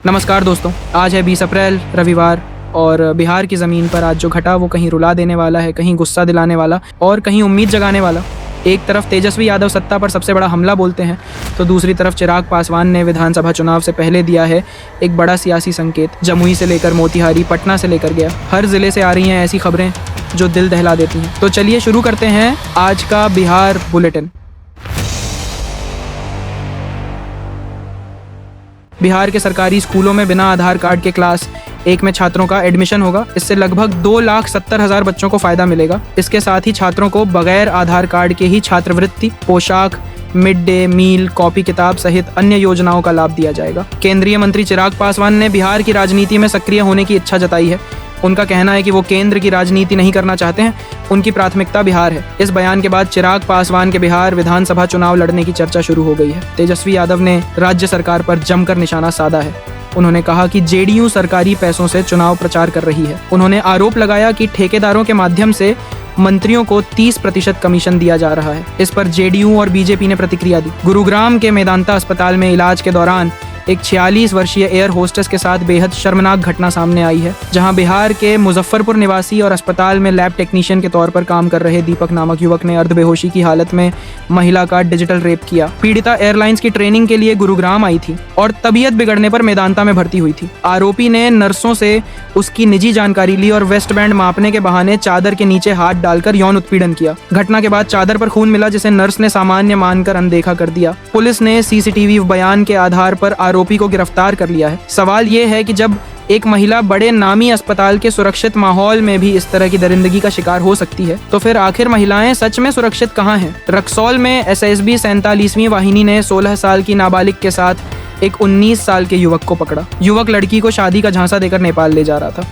नमस्कार दोस्तों, आज है 20 अप्रैल रविवार और बिहार की ज़मीन पर आज जो घटा वो कहीं रुला देने वाला है, कहीं गुस्सा दिलाने वाला और कहीं उम्मीद जगाने वाला। एक तरफ तेजस्वी यादव सत्ता पर सबसे बड़ा हमला बोलते हैं तो दूसरी तरफ चिराग पासवान ने विधानसभा चुनाव से पहले दिया है एक बड़ा सियासी संकेत। जमुई से लेकर मोतिहारी, पटना से लेकर गया, हर ज़िले से आ रही हैं ऐसी खबरें जो दिल दहला देती हैं। तो चलिए शुरू करते हैं आज का बिहार बुलेटिन। बिहार के सरकारी स्कूलों में बिना आधार कार्ड के क्लास 1 में छात्रों का एडमिशन होगा। इससे लगभग 2,70,000 बच्चों को फायदा मिलेगा। इसके साथ ही छात्रों को बगैर आधार कार्ड के ही छात्रवृत्ति, पोशाक, मिड डे मील, कॉपी किताब सहित अन्य योजनाओं का लाभ दिया जाएगा। केंद्रीय मंत्री चिराग पासवान ने बिहार की राजनीति में सक्रिय होने की इच्छा जताई है। उनका कहना है कि वो केंद्र की राजनीति नहीं करना चाहते हैं, उनकी प्राथमिकता बिहार है। इस बयान के बाद चिराग पासवान के बिहार विधानसभा चुनाव लड़ने की चर्चा शुरू हो गई है। तेजस्वी यादव ने राज्य सरकार पर जमकर निशाना साधा है। उन्होंने कहा कि जेडीयू सरकारी पैसों से चुनाव प्रचार कर रही है। उन्होंने आरोप लगाया कि ठेकेदारों के माध्यम से मंत्रियों को 30% कमीशन दिया जा रहा है। इस पर जेडीयू और बीजेपी ने प्रतिक्रिया दी। गुरुग्राम के मेदांता अस्पताल में इलाज के दौरान एक 46 वर्षीय एयर होस्टेस के साथ बेहद शर्मनाक घटना सामने आई है, जहां बिहार के मुजफ्फरपुर निवासी और अस्पताल में लैब टेक्नीशियन के तौर पर काम कर रहे दीपक नामक युवक ने अर्धबेहोशी की हालत में महिला का डिजिटल रेप किया। पीड़िता एयरलाइंस की ट्रेनिंग के लिए गुरुग्राम आई थी और तबीयत बिगड़ने पर मेदांता में भर्ती हुई थी। आरोपी ने नर्सों से उसकी निजी जानकारी ली और वेस्ट बैंड मापने के बहाने चादर के नीचे हाथ डालकर यौन उत्पीड़न किया। घटना के बाद चादर पर खून मिला, जिसे नर्स ने सामान्य मानकर अनदेखा कर दिया। पुलिस ने सीसीटीवी बयान के आधार पर आरोपी को गिरफ्तार कर लिया है। सवाल ये है कि जब एक महिला बड़े नामी अस्पताल के सुरक्षित माहौल में भी इस तरह की दरिंदगी का शिकार हो सकती है, तो फिर आखिर महिलाएं सच में सुरक्षित कहां हैं? रक्सौल में एसएसबी 47वीं वाहिनी ने 16 साल की नाबालिग के साथ एक 19 साल के युवक को पकड़ा। युवक लड़की को शादी का झांसा देकर नेपाल ले जा रहा था।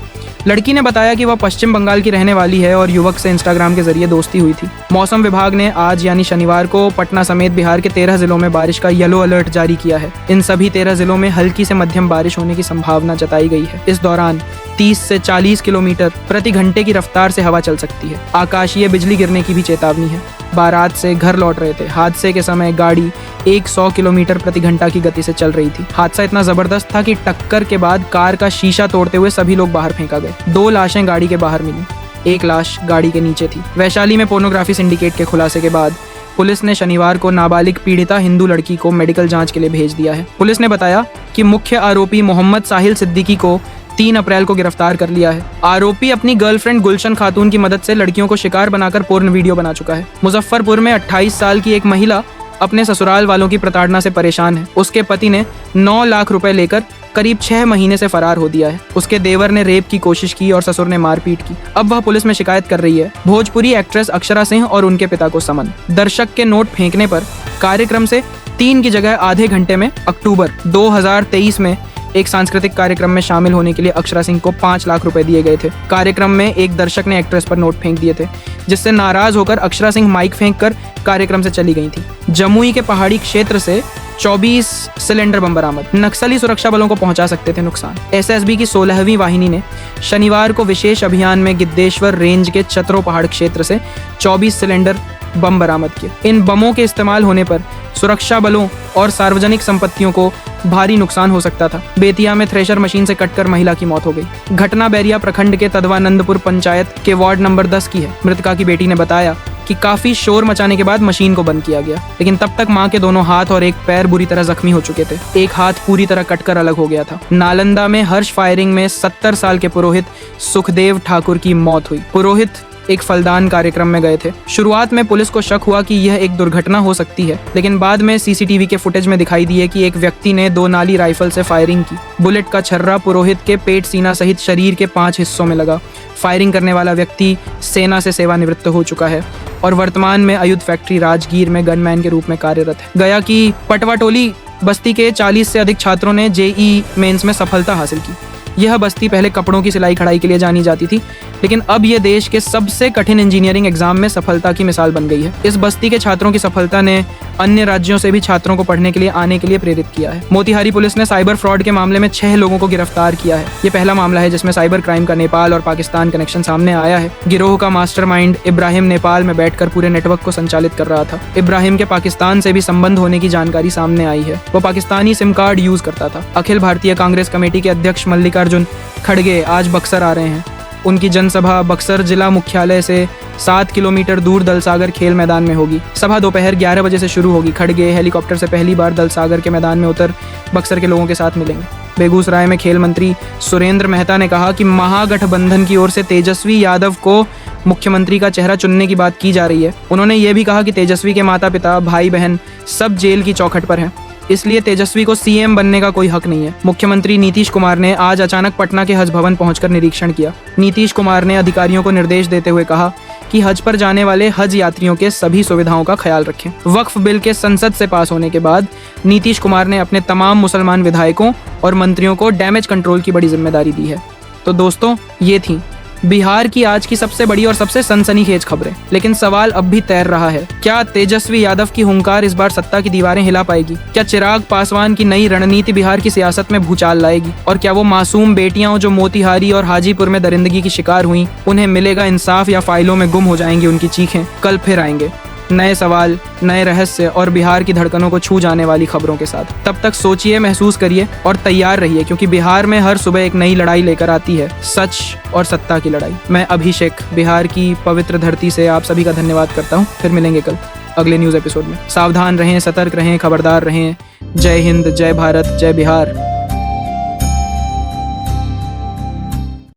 लड़की ने बताया कि वह पश्चिम बंगाल की रहने वाली है और युवक से इंस्टाग्राम के जरिए दोस्ती हुई थी। मौसम विभाग ने आज यानी शनिवार को पटना समेत बिहार के 13 जिलों में बारिश का येलो अलर्ट जारी किया है। इन सभी 13 जिलों में हल्की से मध्यम बारिश होने की संभावना जताई गई है। इस दौरान 30 से 40 किलोमीटर प्रति घंटे की रफ्तार से हवा चल सकती है। आकाशीय बिजली गिरने की भी चेतावनी है। बारात से घर लौट रहे थे। हादसे के समय गाड़ी 100 किलोमीटर प्रति घंटा की गति से चल रही थी। हादसा इतना जबरदस्त था कि टक्कर के बाद कार का शीशा तोड़ते हुए सभी लोग बाहर फेंका गए। 2 लाशें गाड़ी के बाहर मिली, 1 लाश गाड़ी के नीचे थी। वैशाली में पोर्नोग्राफी सिंडिकेट के खुलासे के बाद पुलिस ने शनिवार को नाबालिग पीड़िता हिंदू लड़की को मेडिकल जांच के लिए भेज दिया है। पुलिस ने बताया कि मुख्य आरोपी मोहम्मद साहिल सिद्दीकी को 3 अप्रैल को गिरफ्तार कर लिया है। आरोपी अपनी गर्लफ्रेंड गुलशन खातून की मदद से लड़कियों को शिकार बनाकर पोर्न वीडियो बना चुका है। मुजफ्फरपुर में 28 साल की एक महिला अपने ससुराल वालों की प्रताड़ना से परेशान है। उसके पति ने 9 लाख रुपए लेकर करीब 6 महीने से फरार हो दिया है। उसके देवर ने रेप की कोशिश की और ससुर ने मारपीट की। अब वह पुलिस में शिकायत कर रही है। भोजपुरी एक्ट्रेस अक्षरा सिंह और उनके पिता को समन। दर्शक के नोट फेंकने पर कार्यक्रम से 3 की जगह आधे घंटे में अक्टूबर 2023 में एक सांस्कृतिक कार्यक्रम में शामिल होने के लिए अक्षरा सिंह को 5 लाख रुपए दिए गए थे। कार्यक्रम में एक दर्शक ने एक्ट्रेस पर नोट फेंक दिए थे, जिससे नाराज होकर अक्षरा सिंह माइक फेंककर कार्यक्रम से चली गई थी। जमुई के पहाड़ी क्षेत्र से 24 सिलेंडर बम बरामद। नक्सली सुरक्षा बलों को पहुंचा सकते थे नुकसान। एसएसबी की 16वीं वाहिनी ने शनिवार को विशेष अभियान में गिद्देश्वर रेंज के चतरो पहाड़ क्षेत्र से 24 सिलेंडर बम बरामद किए। इन बमों के इस्तेमाल होने पर सुरक्षा बलों और सार्वजनिक संपत्तियों को भारी नुकसान हो सकता था। बेतिया में थ्रेशर मशीन से कटकर महिला की मौत हो गई। घटना बैरिया प्रखंड के तदवानंदपुर पंचायत के वार्ड नंबर 10 की है। मृतका की बेटी ने बताया कि काफी शोर मचाने के बाद मशीन को बंद किया गया, लेकिन तब तक मां के दोनों हाथ और एक पैर बुरी तरह जख्मी हो चुके थे। एक हाथ पूरी तरह कटकर अलग हो गया था। नालंदा में हर्ष फायरिंग में 70 साल के पुरोहित सुखदेव ठाकुर की मौत हुई। पुरोहित एक फलदान कार्यक्रम में गए थे। शुरुआत में पुलिस को शक हुआ कि यह एक दुर्घटना हो सकती है, लेकिन बाद में सीसीटीवी के फुटेज में दिखाई दिए कि एक व्यक्ति ने 2 नाली राइफल से फायरिंग की। बुलेट का छर्रा पुरोहित के पेट, सीना सहित शरीर के 5 हिस्सों में लगा। फायरिंग करने वाला व्यक्ति सेना से सेवानिवृत्त हो चुका है और वर्तमान में अयुध फैक्ट्री राजगीर में गनमैन के रूप में कार्यरत है। गया की पटवाटोली बस्ती के 40 से अधिक छात्रों ने जेईई मेंस में सफलता हासिल की। यह बस्ती पहले कपड़ों की सिलाई कढ़ाई के लिए जानी जाती थी, लेकिन अब यह देश के सबसे कठिन इंजीनियरिंग एग्जाम में सफलता की मिसाल बन गई है। इस बस्ती के छात्रों की सफलता ने अन्य राज्यों से भी छात्रों को पढ़ने के लिए आने के लिए प्रेरित किया है। मोतिहारी पुलिस ने साइबर फ्रॉड के मामले में 6 लोगों को गिरफ्तार किया है। ये पहला मामला है जिसमें साइबर क्राइम का नेपाल और पाकिस्तान कनेक्शन सामने आया है। गिरोह का मास्टरमाइंड इब्राहिम नेपाल में बैठकर पूरे नेटवर्क को संचालित कर रहा था। इब्राहिम के पाकिस्तान से भी संबंध होने की जानकारी सामने आई है। वो पाकिस्तानी सिम कार्ड यूज करता था। अखिल भारतीय कांग्रेस कमेटी के अध्यक्ष मल्लिकार्जुन खड़गे आज बक्सर आ रहे हैं। उनकी जनसभा बक्सर जिला मुख्यालय से 7 किलोमीटर दूर दलसागर खेल मैदान में होगी। सभा दोपहर 11 बजे से शुरू होगी। खड़गे हेलीकॉप्टर से पहली बार दलसागर के मैदान में उतर बक्सर के लोगों के साथ मिलेंगे। बेगूसराय में खेल मंत्री सुरेंद्र मेहता ने कहा कि महागठबंधन की ओर से तेजस्वी यादव को मुख्यमंत्री का चेहरा चुनने की बात की जा रही है। उन्होंने ये भी कहा कि तेजस्वी के माता पिता भाई बहन सब जेल की चौखट पर हैं, इसलिए तेजस्वी को सीएम बनने का कोई हक नहीं है। मुख्यमंत्री नीतीश कुमार ने आज अचानक पटना के हज भवन पहुंचकर निरीक्षण किया। नीतीश कुमार ने अधिकारियों को निर्देश देते हुए कहा कि हज पर जाने वाले हज यात्रियों के सभी सुविधाओं का ख्याल रखें। वक्फ बिल के संसद से पास होने के बाद नीतीश कुमार ने अपने तमाम मुसलमान विधायकों और मंत्रियों को डैमेज कंट्रोल की बड़ी जिम्मेदारी दी है। तो दोस्तों, ये थी बिहार की आज की सबसे बड़ी और सबसे सनसनीखेज खबरें। लेकिन सवाल अब भी तैर रहा है, क्या तेजस्वी यादव की हुंकार इस बार सत्ता की दीवारें हिला पाएगी? क्या चिराग पासवान की नई रणनीति बिहार की सियासत में भूचाल लाएगी? और क्या वो मासूम बेटियां जो मोतिहारी और हाजीपुर में दरिंदगी की शिकार हुई, उन्हें मिलेगा इंसाफ या फाइलों में गुम हो जाएंगी उनकी चीखें? कल फिर आएंगे नए सवाल, नए रहस्य और बिहार की धड़कनों को छू जाने वाली खबरों के साथ। तब तक सोचिए, महसूस करिए और तैयार रहिए, क्योंकि बिहार में हर सुबह एक नई लड़ाई लेकर आती है, सच और सत्ता की लड़ाई। मैं अभिषेक बिहार की पवित्र धरती से आप सभी का धन्यवाद करता हूँ। फिर मिलेंगे कल अगले न्यूज़ एपिसोड में। सावधान रहें, सतर्क रहें, खबरदार रहें। जय हिंद, जय भारत, जय बिहार।